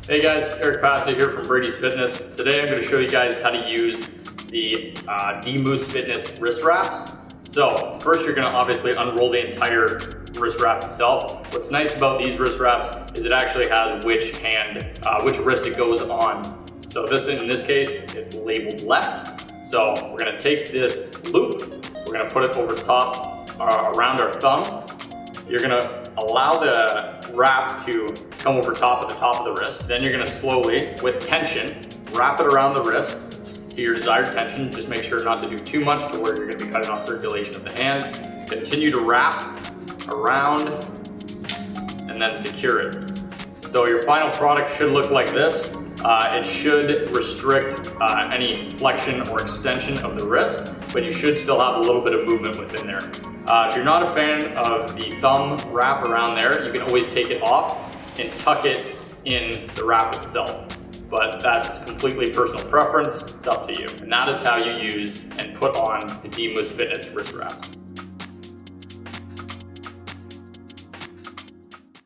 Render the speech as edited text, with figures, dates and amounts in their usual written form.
Hey guys, Eric Passa here from Brady's Fitness. Today I'm going to show you guys how to use the DMoose Wrist Wraps. So first you're going to obviously unroll the entire wrist wrap itself. What's nice about these wrist wraps is it actually has which wrist it goes on. So in this case, it's labeled left. So we're going to take this loop, we're going to put it over top around our thumb. You're going to allow the wrap to come over top of the wrist. Then you're going to slowly, with tension, wrap it around the wrist to your desired tension. Just make sure not to do too much to where you're going to be cutting off circulation of the hand. Continue to wrap around and then secure it. So your final product should look like this. It should restrict any flexion or extension of the wrist, but you should still have a little bit of movement within there. If you're not a fan of the thumb wrap around there, you can always take it off and tuck it in the wrap itself. But that's completely personal preference, it's up to you. And that is how you use and put on the DMoose Wrist Wraps.